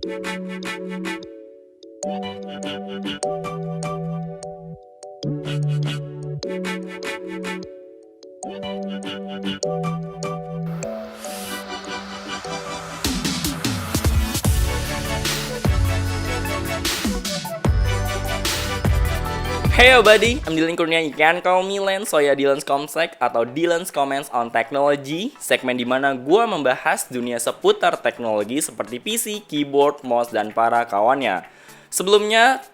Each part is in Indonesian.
Hey everybody, I'm Dylan Kurnia. You can call me Len, so ya Dylan's Comsec atau Dylan's Comments on Technology. Segmen dimana gue membahas dunia seputar teknologi seperti PC, keyboard, mouse, dan para kawannya. Sebelumnya,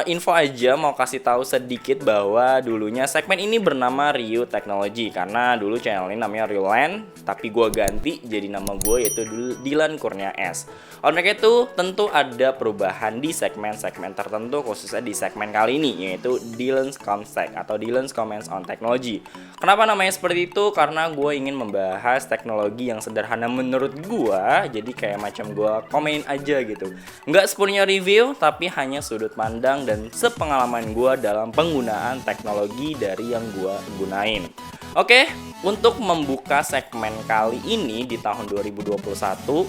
info aja mau kasih tahu sedikit bahwa dulunya segmen ini bernama Ryu Technology, karena dulu channel ini namanya Ryuland, tapi gue ganti jadi nama gue yaitu Dylan Kurnia S. Oleh karena itu tentu ada perubahan di segmen-segmen tertentu, khususnya di segmen kali ini yaitu Dylan's Comsec atau Dylan's Comments on Technology. Kenapa namanya seperti itu? Karena gue ingin membahas teknologi yang sederhana menurut gue, jadi kayak macam gue komenin aja gitu. Nggak sepenuhnya review, tapi hanya sudut pandang dan sepengalaman gue dalam penggunaan teknologi dari yang gue gunain. Oke, untuk membuka segmen kali ini di tahun 2021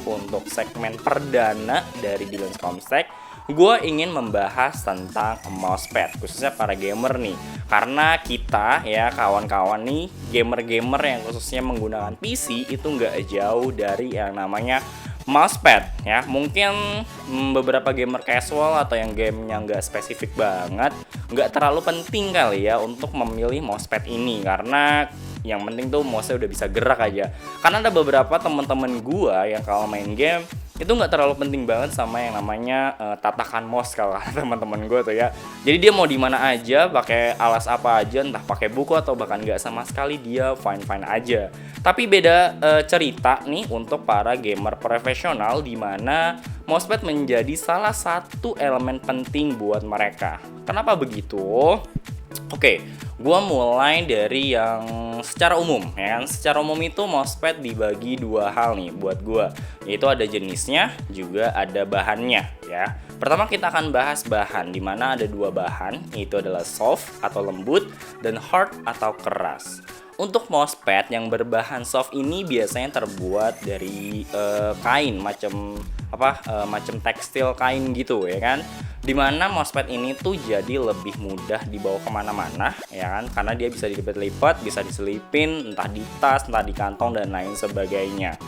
untuk segmen perdana dari Dylan's Comsec, gue ingin membahas tentang mousepad, khususnya para gamer nih. Karena kita ya kawan-kawan nih, gamer-gamer yang khususnya menggunakan PC itu nggak jauh dari yang namanya mousepad ya. Mungkin beberapa gamer casual atau yang gamenya nggak spesifik banget, nggak terlalu penting kali ya untuk memilih mousepad ini, karena yang penting tuh mouse-nya udah bisa gerak aja. Karena ada beberapa teman-teman gua yang kalau main game itu nggak terlalu penting banget sama yang namanya tatakan mouse kalau teman-teman gue tuh ya. Jadi dia mau di mana aja, pakai alas apa aja, entah pakai buku atau bahkan nggak sama sekali, dia fine-fine aja. Tapi beda cerita nih untuk para gamer profesional, di mana mousepad menjadi salah satu elemen penting buat mereka. Kenapa begitu? Oke, gue mulai dari yang secara umum ya kan. Secara umum itu mousepad dibagi dua hal nih buat gue, yaitu ada jenisnya juga ada bahannya ya. Pertama kita akan bahas bahan, dimana ada dua bahan, yaitu adalah soft atau lembut dan hard atau keras. Untuk mousepad yang berbahan soft ini biasanya terbuat dari kain macam macam tekstil kain gitu ya kan. Dimana mousepad ini tuh jadi lebih mudah dibawa kemana-mana ya kan, karena dia bisa dilipat-lipat, bisa diselipin entah di tas, entah di kantong dan lain sebagainya.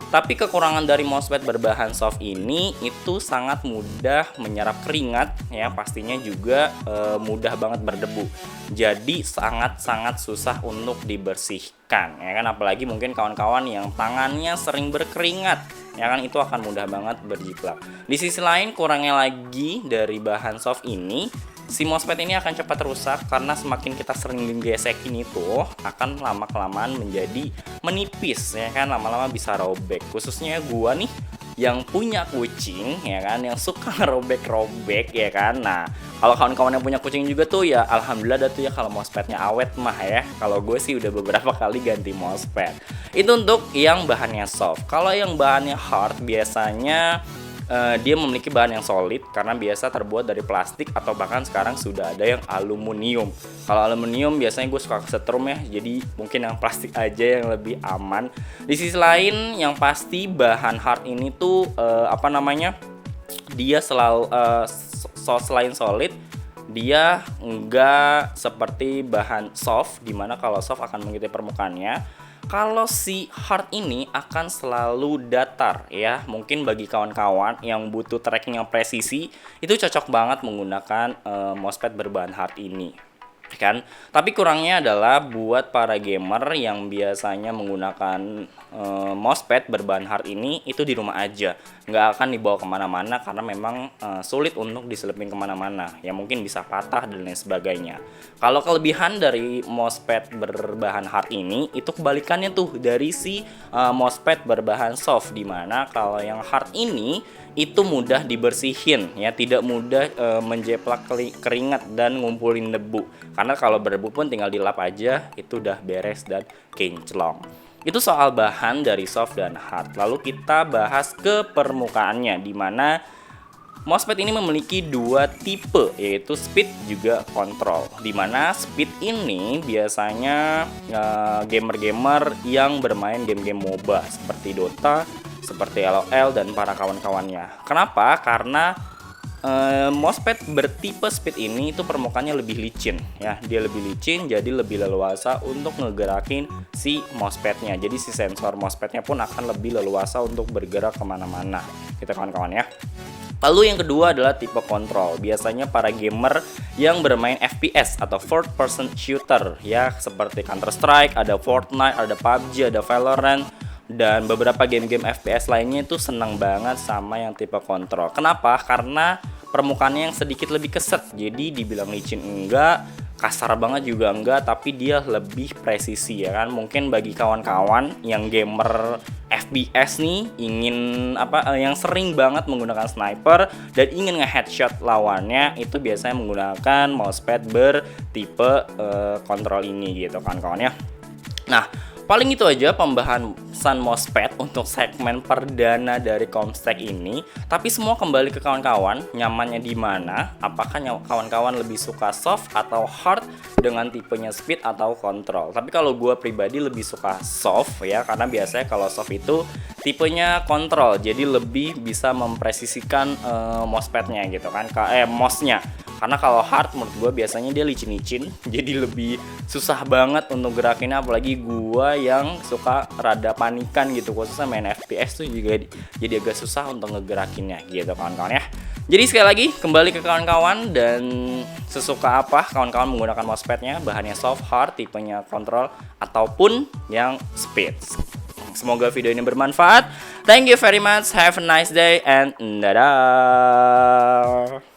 Tapi kekurangan dari mousepad berbahan soft ini itu sangat mudah menyerap keringat ya, pastinya juga mudah banget berdebu. Jadi sangat-sangat susah untuk dibersihkan ya kan, apalagi mungkin kawan-kawan yang tangannya sering berkeringat ya kan, itu akan mudah banget berjiplak. Di sisi lain kurangnya lagi dari bahan soft ini, si mousepad ini akan cepat rusak karena semakin kita sering gesekin itu akan lama-kelamaan menjadi menipis ya kan, lama-lama bisa robek. Khususnya gua nih yang punya kucing ya kan, yang suka robek-robek ya kan. Nah, kalau kawan-kawan yang punya kucing juga tuh ya alhamdulillah dah tuh ya kalau mousepadnya awet mah ya. Kalau gue sih udah beberapa kali ganti mousepad. Itu untuk yang bahannya soft. Kalau yang bahannya hard biasanya dia memiliki bahan yang solid karena biasa terbuat dari plastik atau bahkan sekarang sudah ada yang aluminium. Kalau aluminium biasanya gue suka kesetrum ya, jadi mungkin yang plastik aja yang lebih aman. Di sisi lain yang pasti bahan hard ini tuh dia selalu selain solid, dia enggak seperti bahan soft, dimana kalau soft akan mengikuti permukaannya. Kalau si hard ini akan selalu datar ya. Mungkin bagi kawan-kawan yang butuh tracking yang presisi, itu cocok banget menggunakan mousepad berbahan hard ini kan. Tapi kurangnya adalah buat para gamer yang biasanya menggunakan mousepad berbahan hard ini itu di rumah aja, nggak akan dibawa kemana-mana karena memang sulit untuk diselipin kemana-mana ya, mungkin bisa patah dan lain sebagainya. Kalau kelebihan dari mousepad berbahan hard ini itu kebalikannya tuh dari si mousepad berbahan soft, dimana kalau yang hard ini itu mudah dibersihin ya, tidak mudah menjeplak keringat dan ngumpulin debu, karena kalau berdebu pun tinggal dilap aja itu udah beres dan kinclong. Itu soal bahan dari soft dan hard. Lalu kita bahas ke permukaannya, dimana mousepad ini memiliki dua tipe, yaitu speed juga control. Dimana speed ini biasanya gamer-gamer yang bermain game-game MOBA seperti Dota, seperti LOL dan para kawan-kawannya. Kenapa? Karena MOSFET bertipe speed ini itu permukaannya lebih licin ya, dia lebih licin jadi lebih leluasa untuk ngegerakin si MOSFET-nya. Jadi si sensor MOSFET-nya pun akan lebih leluasa untuk bergerak kemana-mana gitu kawan-kawan ya. Lalu yang kedua adalah tipe kontrol. Biasanya para gamer yang bermain FPS atau third person shooter ya, seperti Counter Strike, ada Fortnite, ada PUBG, ada Valorant, dan beberapa game-game FPS lainnya itu senang banget sama yang tipe kontrol. Kenapa? Karena permukaannya yang sedikit lebih keset. Jadi dibilang licin enggak, kasar banget juga enggak, tapi dia lebih presisi ya kan. Mungkin bagi kawan-kawan yang gamer FPS nih ingin yang sering banget menggunakan sniper dan ingin nge-headshot lawannya, itu biasanya menggunakan mousepad bertipe kontrol ini gitu kan kawan ya. Nah, paling itu aja pembahasan MOSFET untuk segmen perdana dari Comstek ini. Tapi semua kembali ke kawan-kawan, nyamannya di mana? Apakah kawan-kawan lebih suka soft atau hard dengan tipenya speed atau kontrol? Tapi kalau gue pribadi lebih suka soft ya, karena biasanya kalau soft itu tipenya kontrol, jadi lebih bisa mempresisikan MOSFET-nya gitu kan, MOS-nya. Karena kalau hard menurut gue biasanya dia licin-licin, jadi lebih susah banget untuk gerakinnya. Apalagi gue yang suka rada panikan gitu, khususnya main FPS tuh juga jadi agak susah untuk ngegerakinnya gitu kawan-kawan ya. Jadi sekali lagi kembali ke kawan-kawan, dan sesuka apa kawan-kawan menggunakan MOSFET-nya, bahannya soft, hard, tipenya kontrol, ataupun yang speed. Semoga video ini bermanfaat. Thank you very much, have a nice day, and dadah.